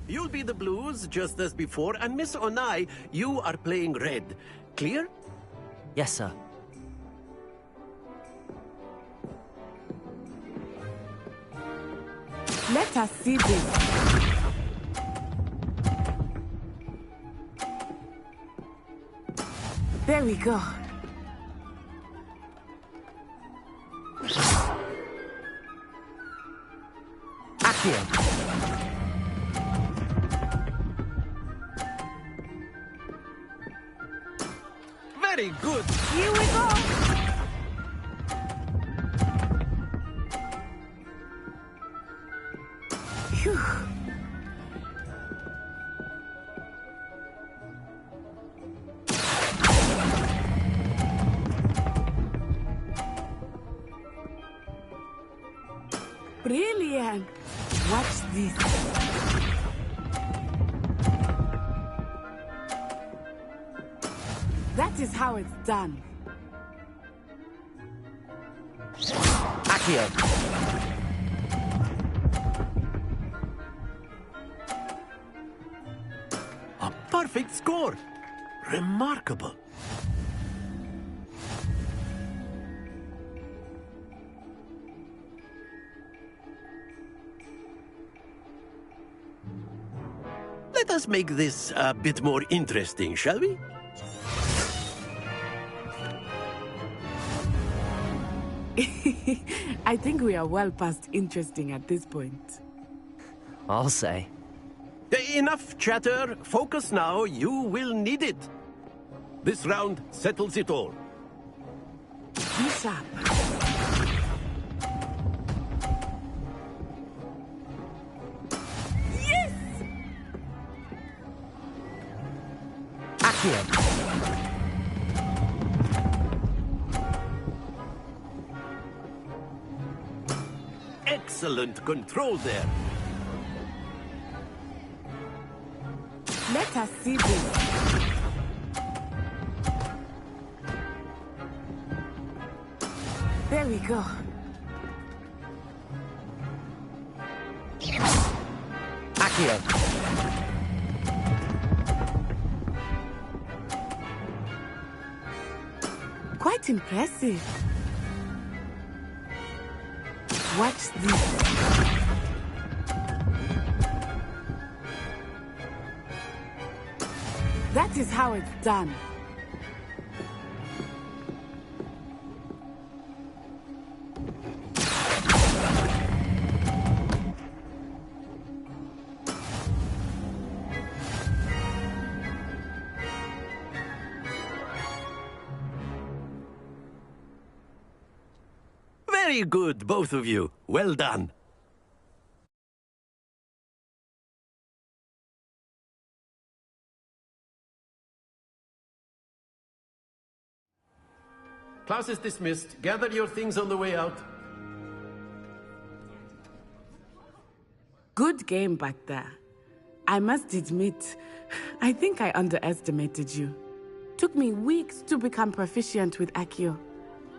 You'll be the blues, just as before, and Miss Onai, you are playing red. Clear? Yes, sir. Let us see this. There we go. Accio. Very good. Here we go. Phew. Brilliant. Watch this. That is how it's done. Accio. A perfect score. Remarkable. Let us make this a bit more interesting, shall we? I think we are well past interesting at this point. I'll say. Enough chatter. Focus now. You will need it. This round settles it all. Be sharp. Yes! Accio. Excellent control there. Let us see this. There we go. Accio. Quite impressive. Watch this. That is how it's done. Very good, both of you. Well done. Class is dismissed. Gather your things on the way out. Good game back there. I must admit, I think I underestimated you. Took me weeks to become proficient with Accio.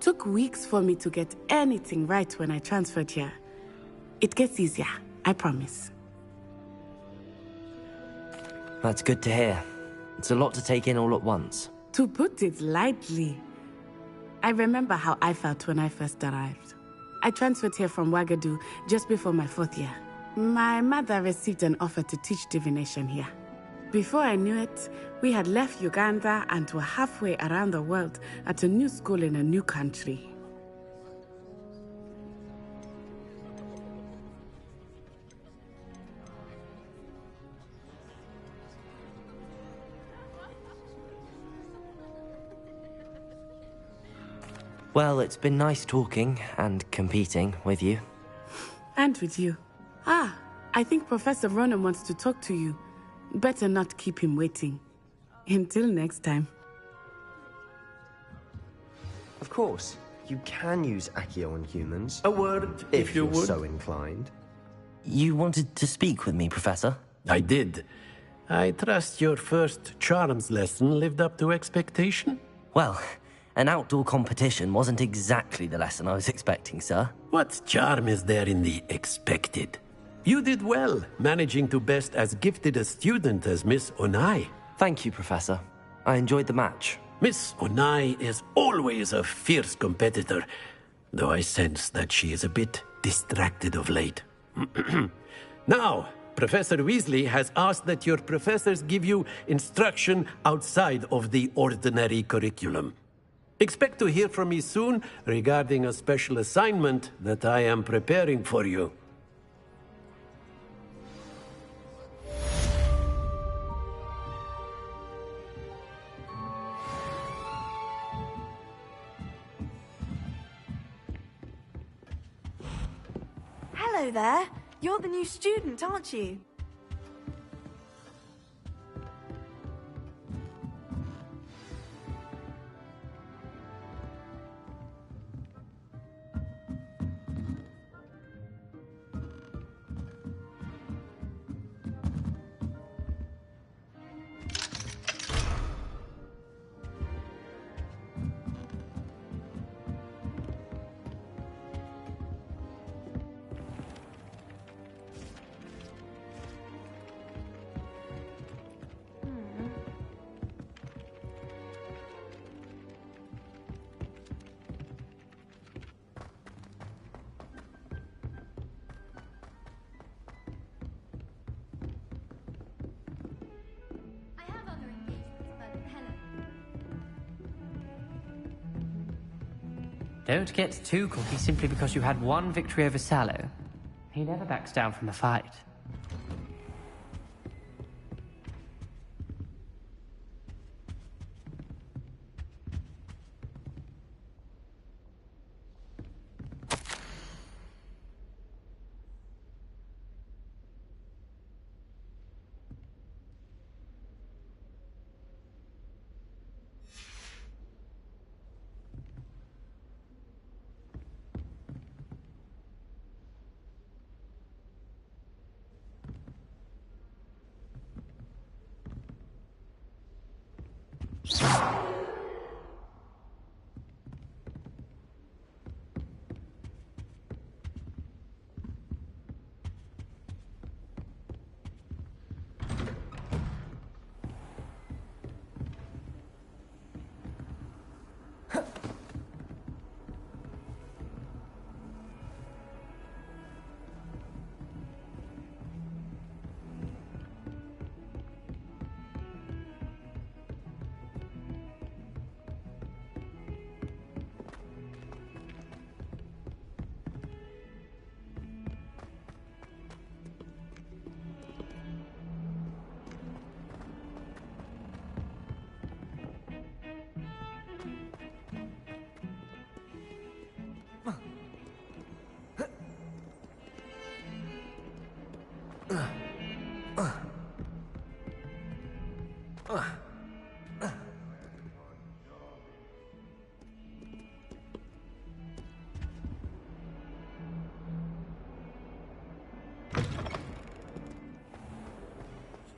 Took weeks for me to get anything right when I transferred here. It gets easier, I promise. That's good to hear. It's a lot to take in all at once. To put it lightly, I remember how I felt when I first arrived. I transferred here from Ouagadougou just before my 4th year. My mother received an offer to teach divination here. Before I knew it, we had left Uganda and were halfway around the world at a new school in a new country. Well, it's been nice talking and competing with you. And with you. Ah, I think Professor Ronan wants to talk to you. Better not keep him waiting. Until next time. Of course, you can use Accio on humans. A word, if you you're would. so inclined. You wanted to speak with me, Professor? I did. I trust your first charms lesson lived up to expectation? Well, an outdoor competition wasn't exactly the lesson I was expecting, sir. What charm is there in the expected? You did well, managing to best as gifted a student as Miss Onai. Thank you, Professor. I enjoyed the match. Miss Onai is always a fierce competitor, though I sense that she is a bit distracted of late. Now, Professor Weasley has asked that your professors give you instruction outside of the ordinary curriculum. Expect to hear from me soon regarding a special assignment that I am preparing for you. Hello there. You're the new student, aren't you? I have other engagements, but hello. Don't get too cocky simply because you had one victory over Sallow. He never backs down from a fight.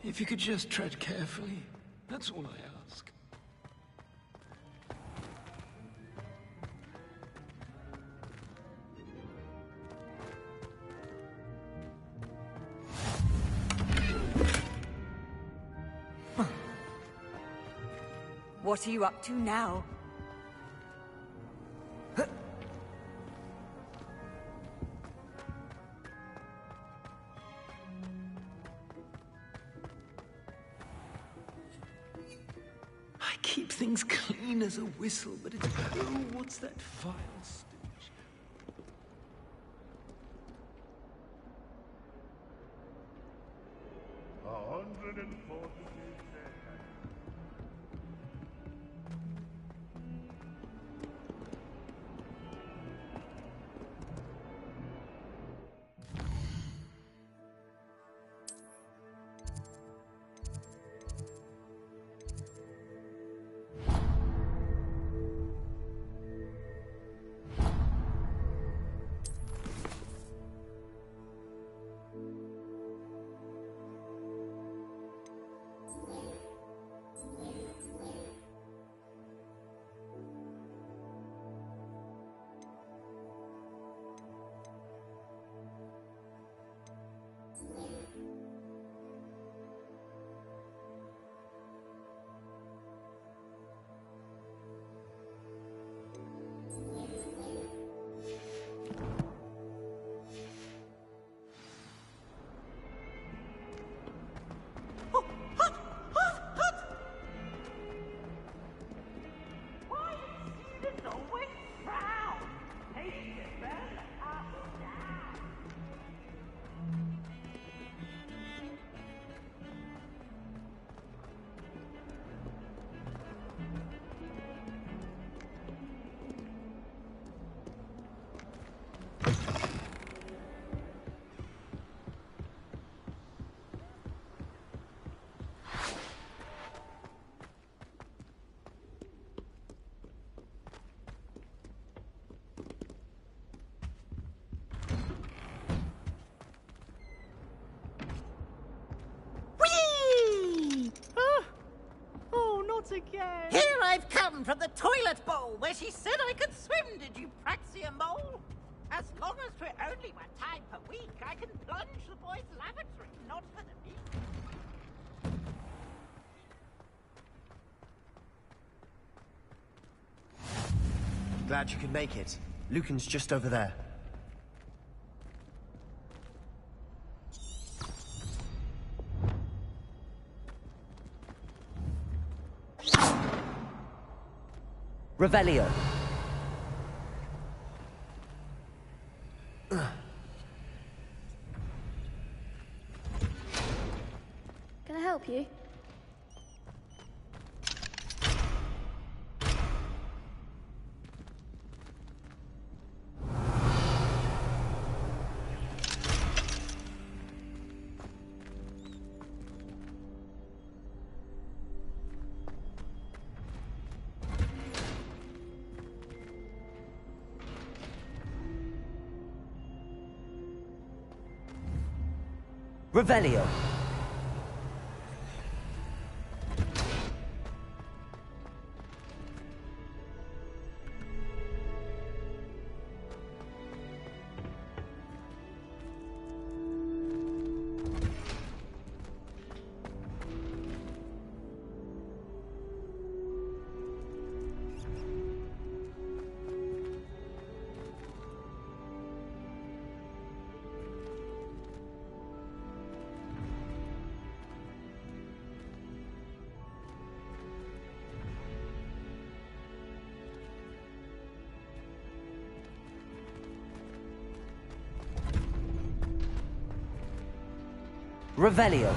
If you could just tread carefully, that's all I ask. What are you up to now? I keep things clean as a whistle, but it's... Oh, what's that vile stench? again. Here I've come from the toilet bowl where she said I could swim, did you praxia mole? As long as we're only one time per week, I can plunge the boys' lavatory, not for the meat. Glad you could make it. Lucan's just over there. Revelio. Can I help you? Revelio. Revelio.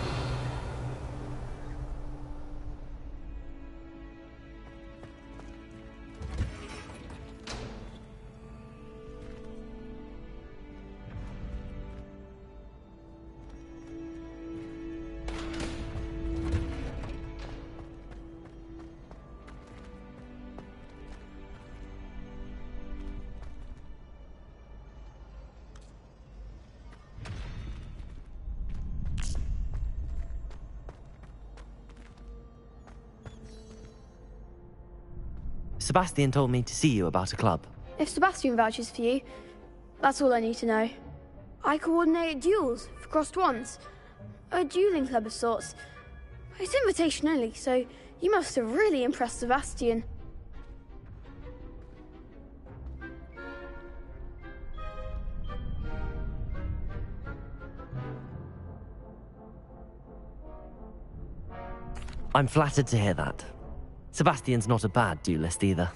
Sebastian told me to see you about a club. If Sebastian vouches for you, that's all I need to know. I coordinate duels for crossed wands. A dueling club of sorts. It's invitation only, so you must have really impressed Sebastian. I'm flattered to hear that. Sebastian's not a bad duelist either.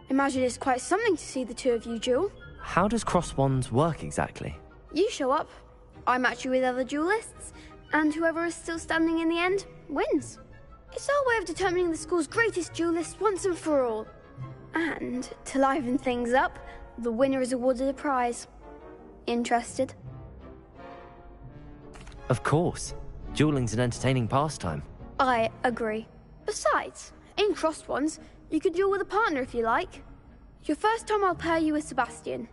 Imagine it's quite something to see the two of you duel. How does cross wands work exactly? You show up, I match you with other duelists, and whoever is still standing in the end wins. It's our way of determining the school's greatest duelist once and for all. And to liven things up, the winner is awarded a prize. Interested? Of course. Dueling's an entertaining pastime. I agree. Besides, in crossed ones, you could duel with a partner if you like. Your first time I'll pair you with Sebastian.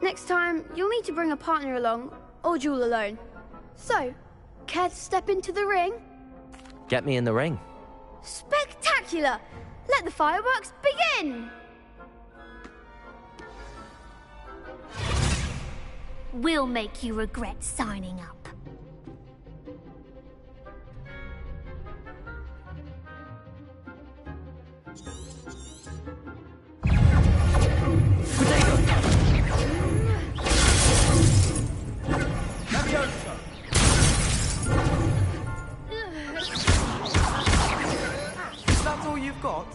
Next time, you'll need to bring a partner along, or duel alone. So, care to step into the ring? Get me in the ring. Spectacular! Let the fireworks begin! We'll make you regret signing up. That's all you've got?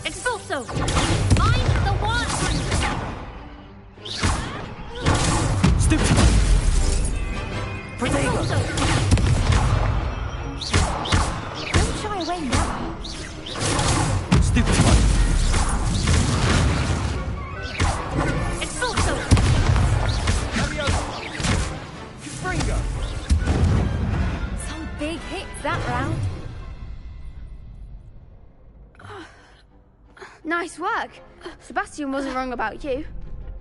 Expulso! stupid one. It's also Some big hits that round. Nice work. Sebastian wasn't wrong about you.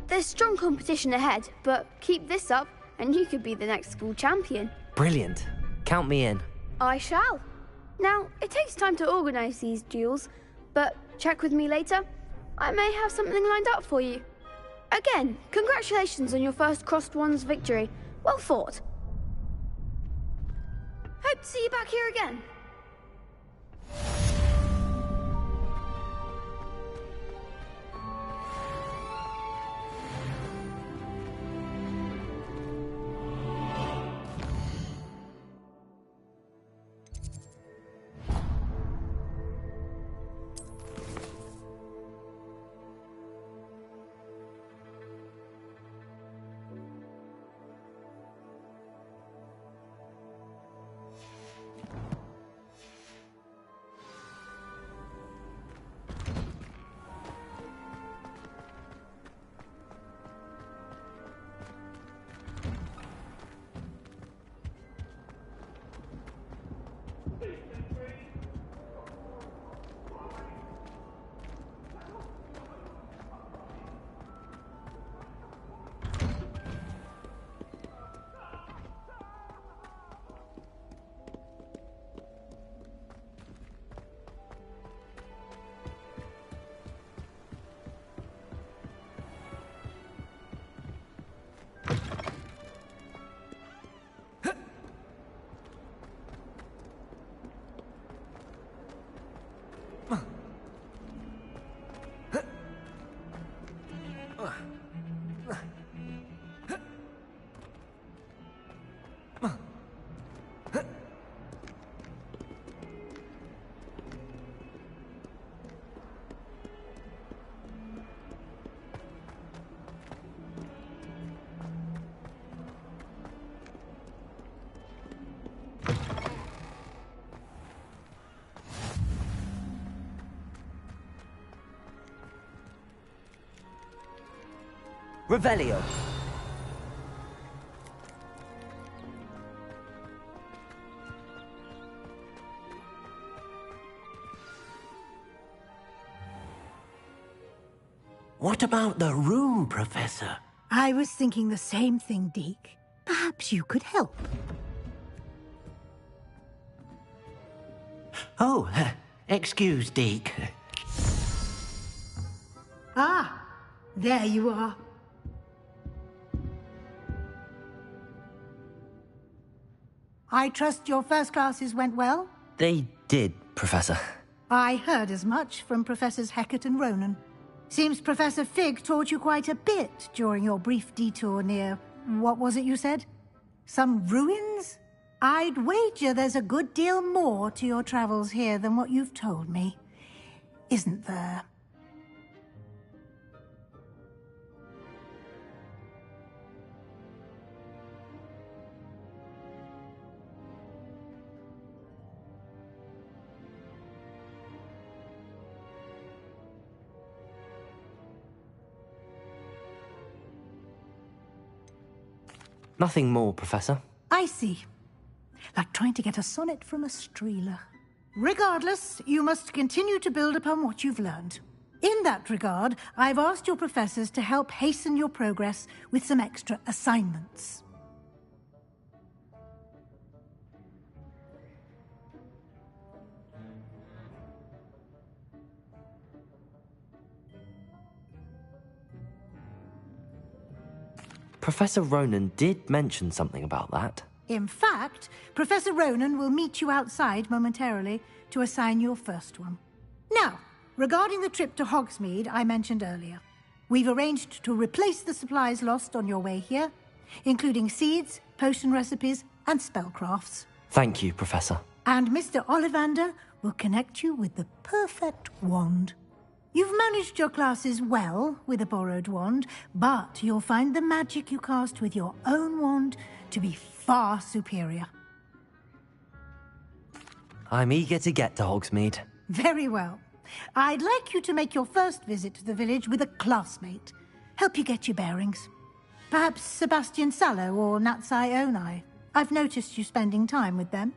There's strong competition ahead, but keep this up and you could be the next school champion. Brilliant. Count me in. I shall. Now, it takes time to organise these duels, but check with me later. I may have something lined up for you. Again, congratulations on your first Crossed Wands victory. Well fought. Hope to see you back here again. Revelio. What about the room, Professor? I was thinking the same thing, Deke. Perhaps you could help. Oh, excuse, Deke. Ah, there you are. I trust your first classes went well? They did, Professor. I heard as much from Professors Hecat and Ronan. Seems Professor Fig taught you quite a bit during your brief detour near... what was it you said? Some ruins? I'd wager there's a good deal more to your travels here than what you've told me. Isn't there? Nothing more, Professor. I see. Like trying to get a sonnet from a streeler. Regardless, you must continue to build upon what you've learned. In that regard, I've asked your professors to help hasten your progress with some extra assignments. Professor Ronan did mention something about that. In fact, Professor Ronan will meet you outside momentarily to assign your first one. Now, regarding the trip to Hogsmeade I mentioned earlier, we've arranged to replace the supplies lost on your way here, including seeds, potion recipes, and spellcrafts. Thank you, Professor. And Mr. Ollivander will connect you with the perfect wand. You've managed your classes well with a borrowed wand, but you'll find the magic you cast with your own wand to be far superior. I'm eager to get to Hogsmeade. Very well. I'd like you to make your first visit to the village with a classmate. Help you get your bearings. Perhaps Sebastian Sallow or Natsai Onai. I've noticed you spending time with them.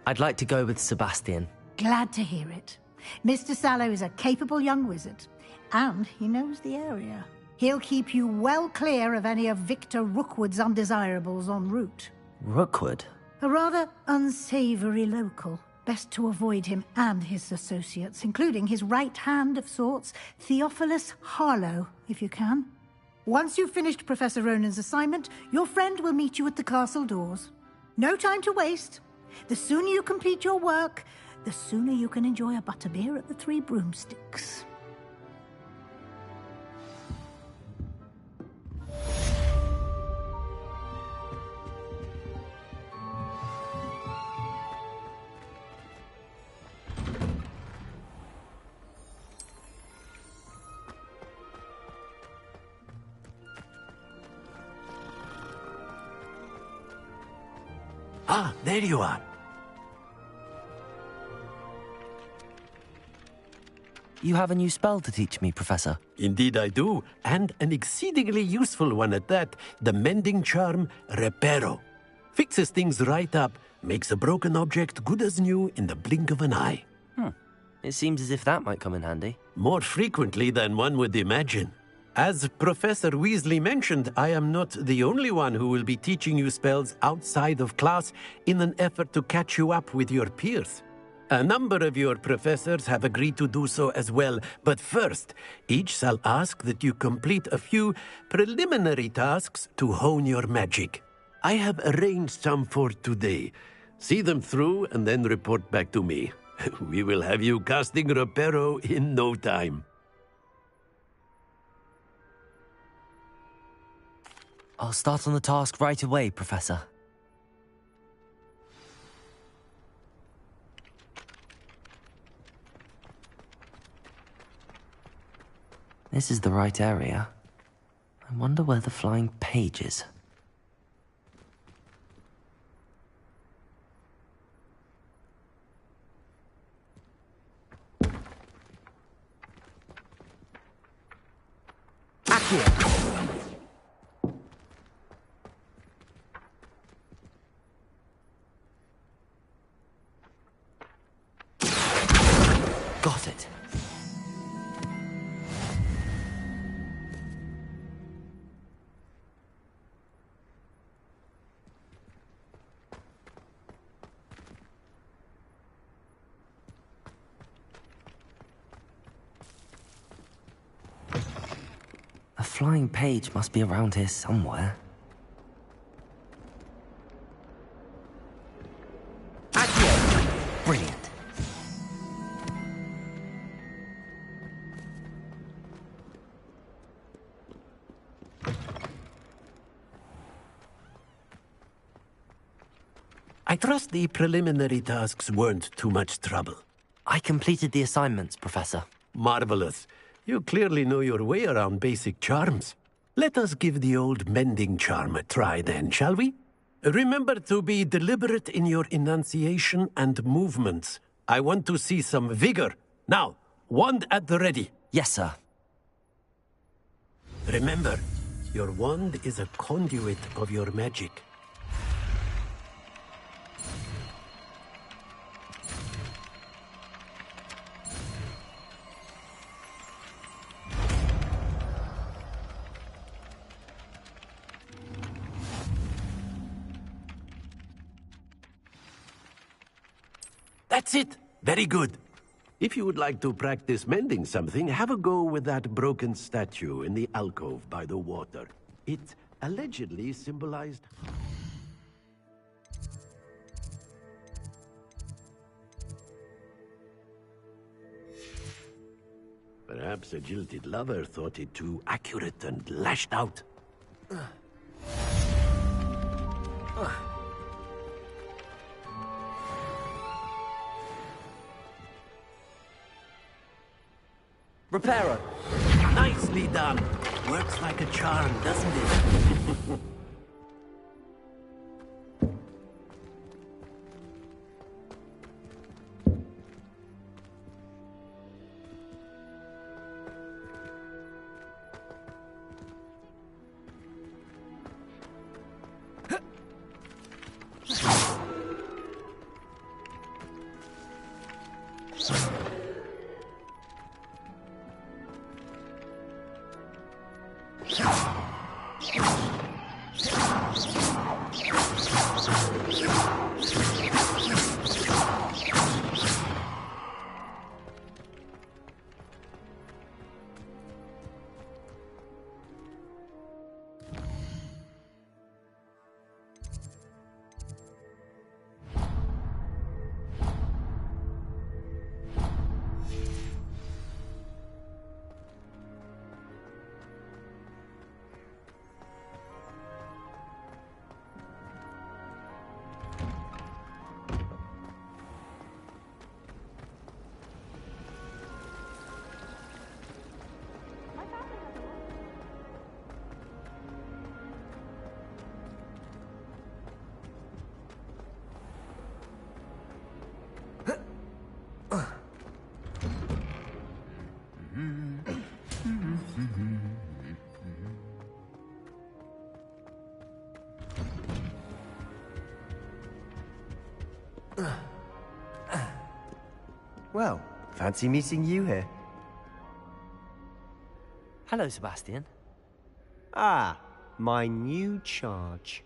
I'd like to go with Sebastian. Glad to hear it. Mr. Sallow is a capable young wizard, and he knows the area. He'll keep you well clear of any of Victor Rookwood's undesirables en route. Rookwood? A rather unsavory local. Best to avoid him and his associates, including his right hand of sorts, Theophilus Harlow, if you can. Once you've finished Professor Ronan's assignment, your friend will meet you at the castle doors. No time to waste. The sooner you complete your work, the sooner you can enjoy a butterbeer at the Three Broomsticks. Ah, there you are. You have a new spell to teach me, Professor. Indeed I do, and an exceedingly useful one at that, the mending charm Reparo. Fixes things right up, makes a broken object good as new in the blink of an eye. It seems as if that might come in handy. More frequently than one would imagine. As Professor Weasley mentioned, I am not the only one who will be teaching you spells outside of class in an effort to catch you up with your peers. A number of your professors have agreed to do so as well, but first, each shall ask that you complete a few preliminary tasks to hone your magic. I have arranged some for today. See them through and then report back to me. We will have you casting Reparo in no time. I'll start on the task right away, Professor. This is the right area. I wonder where the flying page is. Got it. A flying page must be around here somewhere. Brilliant. I trust the preliminary tasks weren't too much trouble. I completed the assignments, Professor. Marvelous. You clearly know your way around basic charms. Let us give the old mending charm a try then, shall we? Remember to be deliberate in your enunciation and movements. I want to see some vigor. Now, wand at the ready. Yes, sir. Remember, your wand is a conduit of your magic. That's it. Very good. If you would like to practice mending something, have a go with that broken statue in the alcove by the water. It allegedly symbolized... Perhaps a jilted lover thought it too accurate and lashed out. Reparo. Nice! Nicely done. Works like a charm, doesn't it? Well, fancy meeting you here. Hello, Sebastian. Ah, my new charge.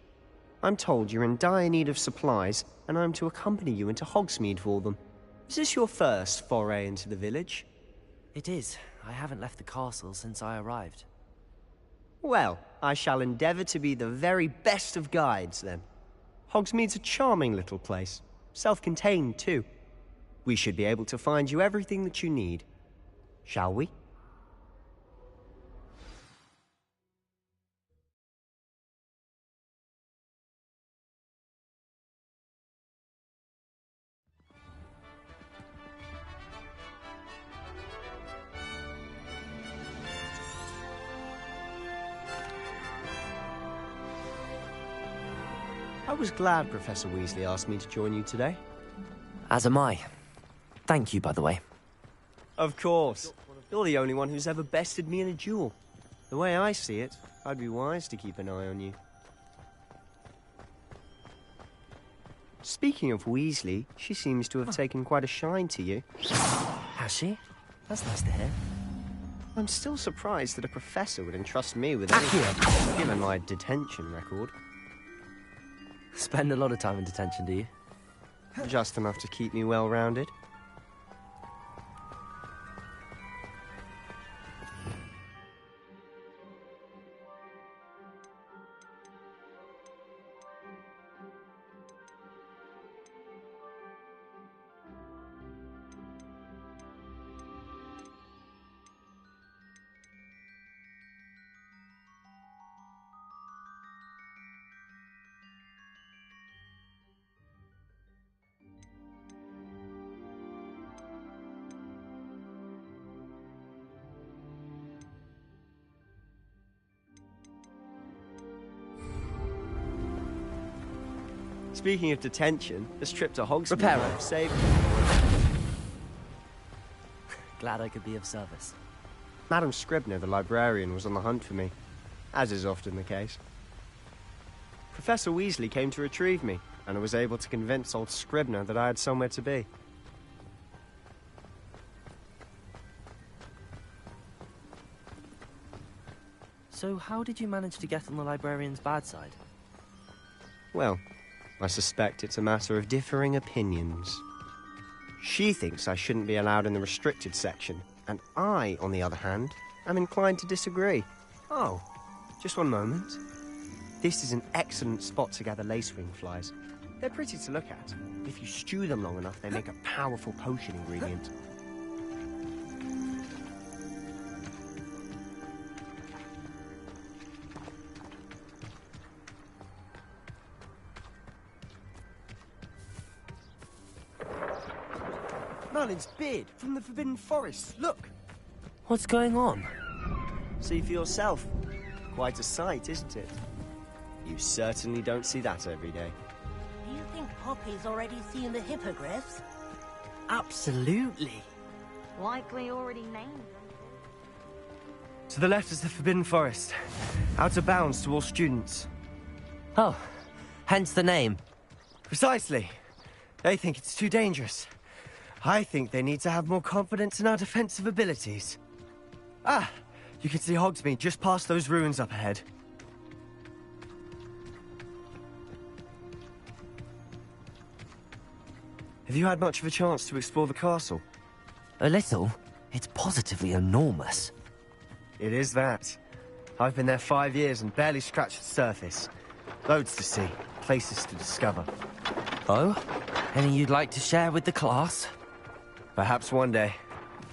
I'm told you're in dire need of supplies, and I'm to accompany you into Hogsmeade for them. Is this your first foray into the village? It is. I haven't left the castle since I arrived. Well, I shall endeavour to be the very best of guides, then. Hogsmeade's a charming little place. Self-contained, too. We should be able to find you everything that you need. Shall we? I was glad Professor Weasley asked me to join you today. As am I. Thank you, by the way. Of course. You're the only one who's ever bested me in a duel. The way I see it, I'd be wise to keep an eye on you. Speaking of Weasley, she seems to have taken quite a shine to you. Has she? That's nice to hear. I'm still surprised that a professor would entrust me with anything, given my detention record. Spend a lot of time in detention, do you? Just enough to keep me well-rounded. Speaking of detention, this trip to Hogsmeade Reparo. might have saved me. Glad I could be of service. Madam Scribner, the librarian, was on the hunt for me, as is often the case. Professor Weasley came to retrieve me, and I was able to convince old Scribner that I had somewhere to be. So how did you manage to get on the librarian's bad side? Well, I suspect it's a matter of differing opinions. She thinks I shouldn't be allowed in the restricted section, and I, on the other hand, am inclined to disagree. Oh, just one moment. This is an excellent spot to gather lacewing flies. They're pretty to look at. If you stew them long enough, they make a powerful potion ingredient. Merlin's beard from the Forbidden Forest. Look! What's going on? See for yourself. Quite a sight, isn't it? You certainly don't see that every day. Do you think Poppy's already seen the hippogriffs? Absolutely. Likely already named them. To the left is the Forbidden Forest. Out of bounds to all students. Oh, hence the name. Precisely. They think it's too dangerous. I think they need to have more confidence in our defensive abilities. Ah, you can see Hogsmeade just past those ruins up ahead. Have you had much of a chance to explore the castle? A little. It's positively enormous. It is that. I've been there 5 years and barely scratched the surface. Loads to see, places to discover. Oh? Any you'd like to share with the class? Perhaps one day.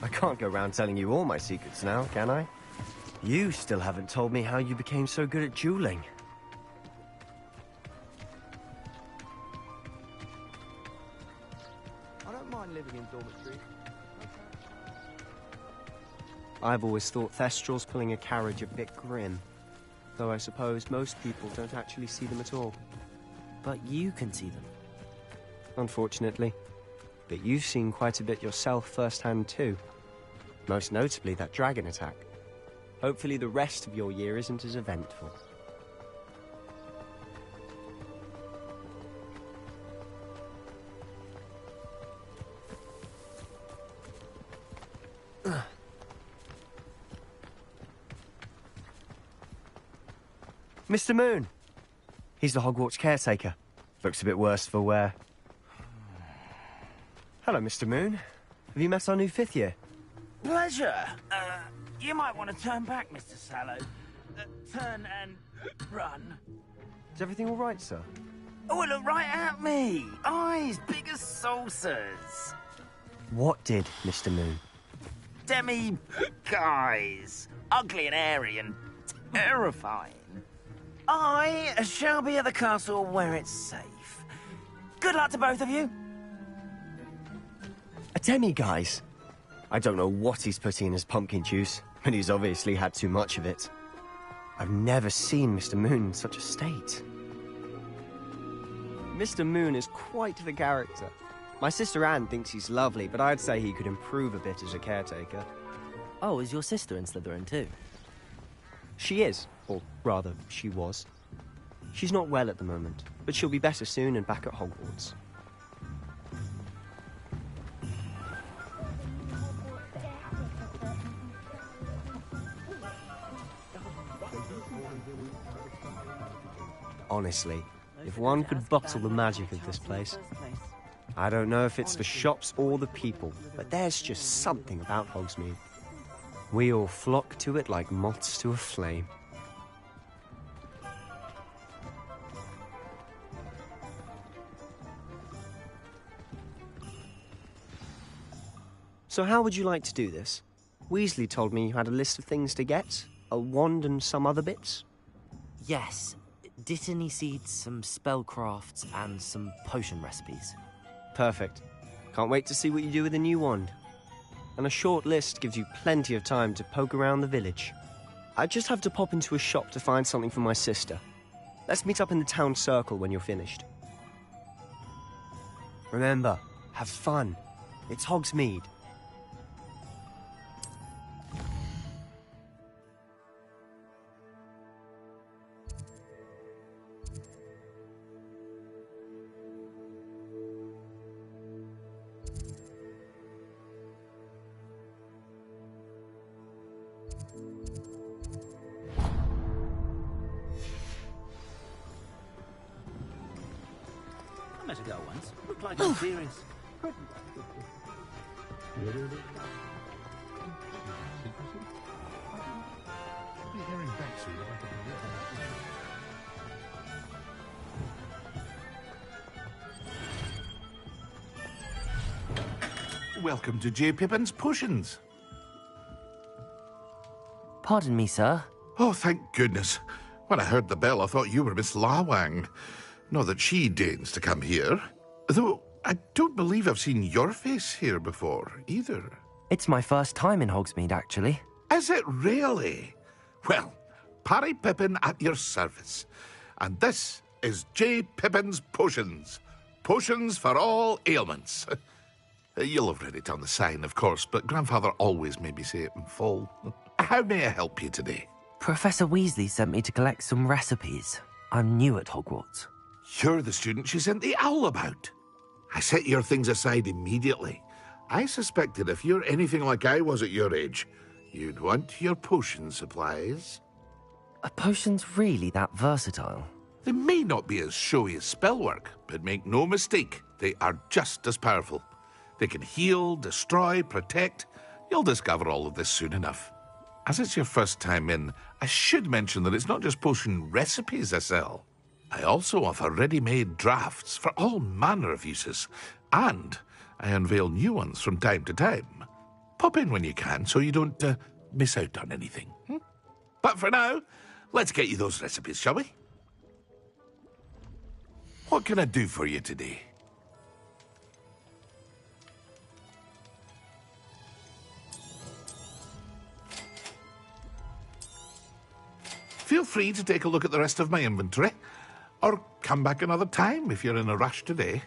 I can't go around telling you all my secrets now, can I? You still haven't told me how you became so good at dueling. I don't mind living in dormitory. I've always thought Thestrals pulling a carriage a bit grim. Though I suppose most people don't actually see them at all. But you can see them. Unfortunately. But you've seen quite a bit yourself firsthand too. Most notably that dragon attack. Hopefully the rest of your year isn't as eventful. Mr. Moon! He's the Hogwarts caretaker. Looks a bit worse for wear. Hello, Mr. Moon. Have you met our new 5th year? Pleasure. You might want to turn back, Mr. Sallow. Turn and run. Is everything all right, sir? Oh, look right at me. Eyes big as saucers. What did, Mr. Moon? Demi-guys. Ugly and airy and terrifying. I shall be at the castle where it's safe. Good luck to both of you. A demi-guise? I don't know what he's putting in his pumpkin juice, but he's obviously had too much of it. I've never seen Mr. Moon in such a state. Mr. Moon is quite the character. My sister Anne thinks he's lovely, but I'd say he could improve a bit as a caretaker. Oh, is your sister in Slytherin too? She is, or rather, she was. She's not well at the moment, but she'll be better soon and back at Hogwarts. Honestly, if one could bottle the magic of this place. I don't know if it's the shops or the people, but there's just something about Hogsmeade. We all flock to it like moths to a flame. So how would you like to do this? Weasley told me you had a list of things to get, a wand and some other bits. Yes. Dittany seeds, some spellcrafts, and some potion recipes. Perfect. Can't wait to see what you do with the new wand. And a short list gives you plenty of time to poke around the village. I just have to pop into a shop to find something for my sister. Let's meet up in the town circle when you're finished. Remember, have fun. It's Hogsmeade. I met a girl once. Looked like I'm serious. Welcome to J. Pippin's Potions. Pardon me, sir. Oh, thank goodness. When I heard the bell, I thought you were Miss Lawang. Not that she deigns to come here. Though I don't believe I've seen your face here before, either. It's my first time in Hogsmeade, actually. Is it really? Well, Parry Pippin at your service. And this is J. Pippin's Potions. Potions for all ailments. You'll have read it on the sign, of course, but Grandfather always made me say it in full. How may I help you today? Professor Weasley sent me to collect some recipes. I'm new at Hogwarts. You're the student she sent the owl about. I set your things aside immediately. I suspected if you're anything like I was at your age, you'd want your potion supplies. Are potions really that versatile? They may not be as showy as spellwork, but make no mistake, they are just as powerful. They can heal, destroy, protect. You'll discover all of this soon enough. As it's your first time in, I should mention that it's not just potion recipes I sell. I also offer ready-made drafts for all manner of uses, and I unveil new ones from time to time. Pop in when you can so you don't miss out on anything. But for now, let's get you those recipes, shall we? What can I do for you today? Feel free to take a look at the rest of my inventory, or come back another time if you're in a rush today.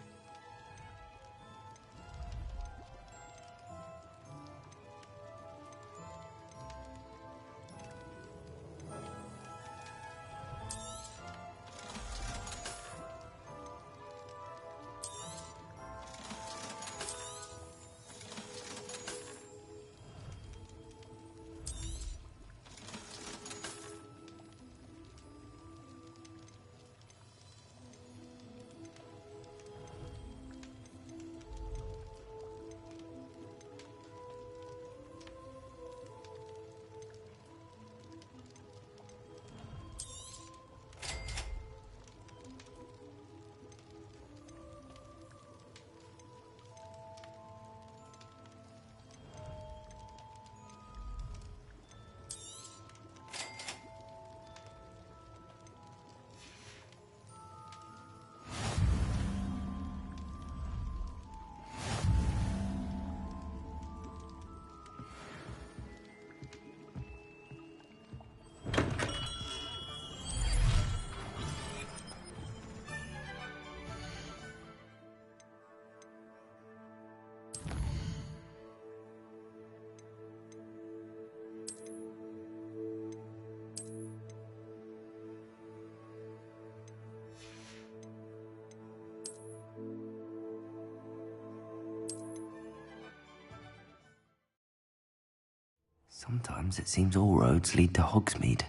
Sometimes it seems all roads lead to Hogsmeade.